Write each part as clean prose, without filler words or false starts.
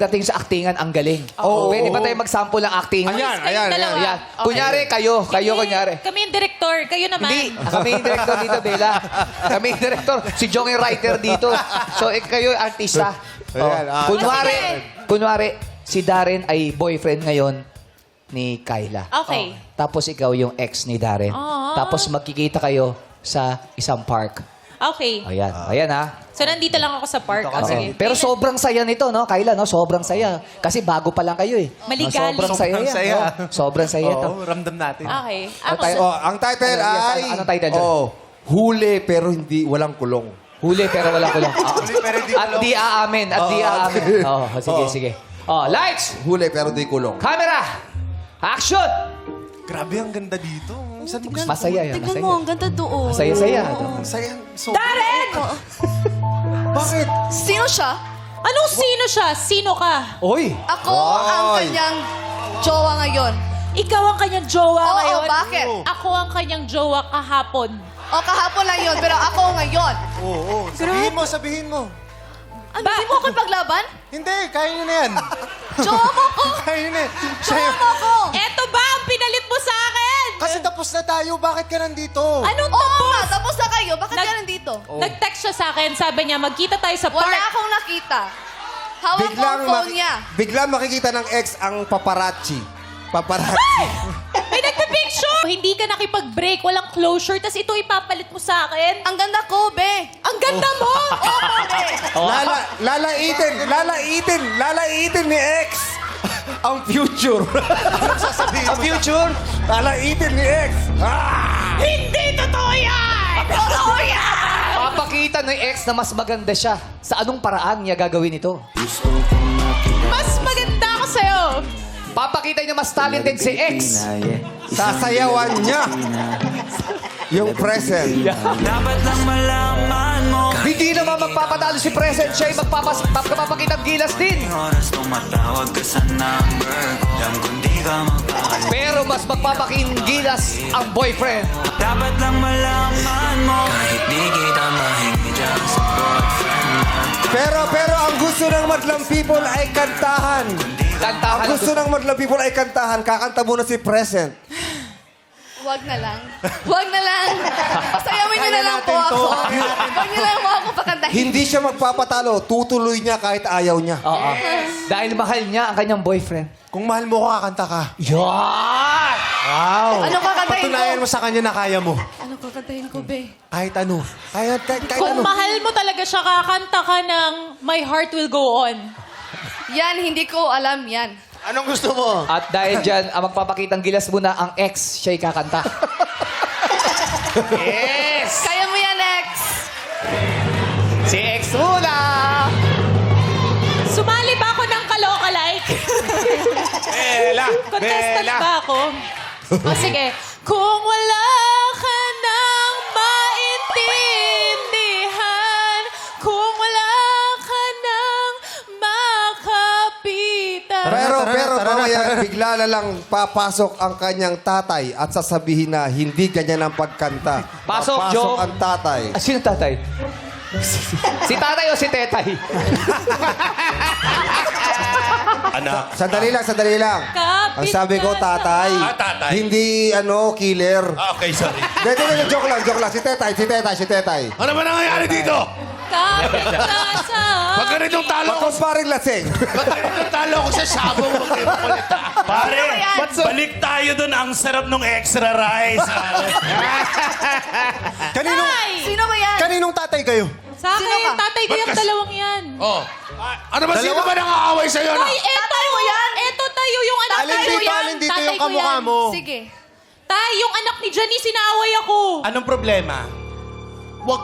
pagdating sa aktingan, ang galing. Pwede ba tayo mag-sample ng aktingan? Ayan, Kayong ayan, dalawa. ayan. Ayan. Kunyari, kayo kunyari. Kami yung director, kayo naman. Hindi, kami yung director dito, Bella. Kami yung director. Si Jong yung writer dito. So, kayo yung artista. Ayan, Kunwari, si Darren ay boyfriend ngayon ni Kyla. Okay. Tapos ikaw yung ex ni Darren. Tapos magkikita kayo sa isang park. Okay. Ayan, ayan ha. So, nandito lang ako sa park. Oo. Sige. Pero sobrang saya nito, no, Kyla, no? Sobrang saya. Kasi bago pa lang kayo eh. Maligalig. Sobrang saya yan. saya. no? Sobrang saya ito. Oo, ramdam natin. Okay. Ano Ako, tayo? Ang title Ano, yes, ay... anong title dyan? Huli pero hindi walang kulong. Huli pero wala kulong. Huli pero hindi At di aamin. At di aamin. Oh, sige, sige. Oh, lights! Huli pero di kulong. Camera! Action! Grabe, ang ganda dito. Saan mo gusto? Masaya yan, Tignan masaya. mo, ang ganda doon. Masaya-saya. Ang saya. Darren! Bakit? Sino siya? Anong sino siya? Sino ka? Oy! Ako ang kanyang jowa ngayon. Ikaw ang kanyang jowa Oo, ngayon. bakit? Ako ang kanyang jowa kahapon. O, kahapon lang yun, pero ako ngayon. Oo, sabihin mo. Ano, hindi mo ako paglaban? Hindi, kaya nyo na yan. Jowa mo ko! Kaya nyo na yan. Jowa mo ko! Eto ba ang pinalit mo sa akin? Kasi tapos na tayo, bakit ka nandito? Anong Oo tapos? nga, tapos na kayo. Bakit Nag- ka nandito? Nag-text siya sa akin. Sabi niya, magkita tayo sa Wala park. akong nakita. Hawak ko ang phone niya. Biglang makikita ng ex ang paparazzi. Paparazzi. May nagpa-picture! Hindi ka nakipag-break, walang closure, tas ito ipapalit mo sa akin. Ang ganda ko, be. Ang ganda mo! Oo, be. Lalaitin ni ex ang future. Anong sasabihin Ang future! Lalaitin ni ex. Hindi totoo yan! Totoo yan! Papakita ng ex na mas maganda siya. Sa anong paraan niya gagawin ito? Mas maganda ako sa'yo. Papakita niya mas talented si ex. Sasayawan niya yung present. Dapat lang malaman mo. Hindi naman magpapatalo si Present. Siya ay magpapakita ng gilas din. Oras tumatawag ka sa number ko. Alam kung di ka magpakali. Pero mas magpapakingilas ang boyfriend. Dapat lang malaman mo. Kahit di kita mahingi dyan sa boyfriend mo. Pero ang gusto ng Madlang People ay kantahan. Kantahan. Ang gusto ng Madlang People ay kantahan. Kakanta muna si Present. Wag na lang. Wag na lang. Sayamin niyo na Kaya lang po natin to. ako. Wag niyo lang po ako pakantahin. Hindi siya magpapatalo. Tutuloy niya kahit ayaw niya. Oo. Dahil mahal niya ang kanyang boyfriend. Kung mahal mo ko, kakanta ka. Yan! Wow! Ano kakantahin ko? Patunayan mo sa kanya na kaya mo. Ano kakantahin ko, be? Kahit ano. Kahit Kung ano. mahal mo talaga siya, kakanta ka ng My Heart Will Go On. Yan, hindi ko alam yan. Anong gusto mo? At dahil dyan, ang magpapakitang gilas muna ang ex, siya'y kakanta. Yes! Kaya mo yan, ex. Si ex muna! Sumali ba ako ng kaloka-like? Bella! Contestant ba ako? O sige. Kung wala ka nang maintindihan, kung wala ka nang makapitan. Pero mamaya, bigla na lang papasok ang kanyang tatay at sasabihin na hindi ganyan ang pagkanta. Pasok, Papasok Joe. ang tatay. Ah, sino tatay? Si tatay o si tetay? Anak. Sandali lang. Kapit Ang sabi ko, ka sa- tatay. tatay. Hindi, killer. Okay, sorry. Hindi, joke lang. Si tetay. Ano ba nangyayari dito? Kapit ka sa... Pag ganitong talo ko, Pagkumparing lasing. pag ganitong talo ko sa sabong, huwag kayo makulit, ha? Pare, balik tayo dun. Ang sarap nung extra rice. Tay! Sino ba yan? Kaninong tatay kayo? Sa Sino akin, ka? tatay ko yung dalawang yan. Oh. Ano ba, sino ba nang-aaway sa'yo na? Tay, eto! Tatay mo yan? Eto tayo yung anak Tatay tayo mo yan. yan? Tatay ko yan. Sige. Tay, yung anak ni Janice, sinaaway ako. Anong problema? Wag.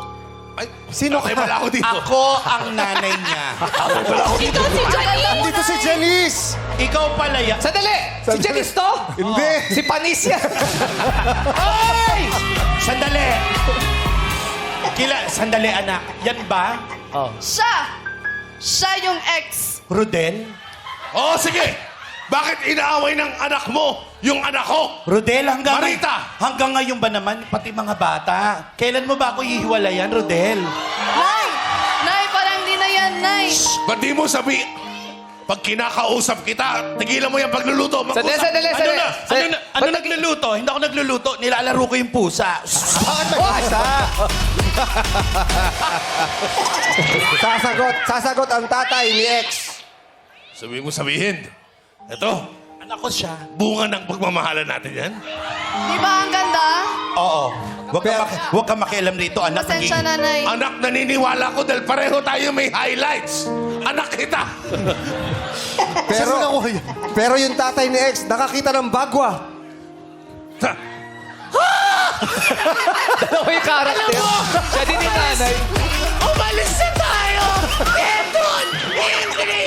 Ay, Sino ka? wala ako dito. Ako ang nanay niya. Wala ako dito. Ito si Janice. Dito si Janice. Ikaw pala yan. Sandali! Si Janice to? Hindi. Si Panis yan. Ay! Sandali. Sandali, anak. Yan ba? Siya yung ex. Rodel? Oo, sige. Bakit inaaway ng anak mo yung anak ko? Rodel, Marita! hanggang ngayon ba naman, pati mga bata? Kailan mo ba ako hihiwalayan, Rodel? Nay! Nay, parang di na yan, Nay. Ba't di mo sabi... Pag kinakausap kita, tigilan mo yung pagluluto. Sandali, sandali, sandali. Ano nagluluto? Hindi ako nagluluto. Nilalaro ko yung pusa. Sasagot ang tatay ni X. Sabihin. Ito, anak ko siya. Bunga ng pagmamahalan natin yan. Di ba ang ganda? Oo. Huwag ka makialam dito, anak. Pasensya, nanay. Anak, naniniwala ko dahil pareho tayo may highlights. Anak kita. Pero yung tatay ni X, nakakita ng bagwa. Dalawa yung karakter. Siya din yung nanay. Umalis na tayo! Eton! Hindi!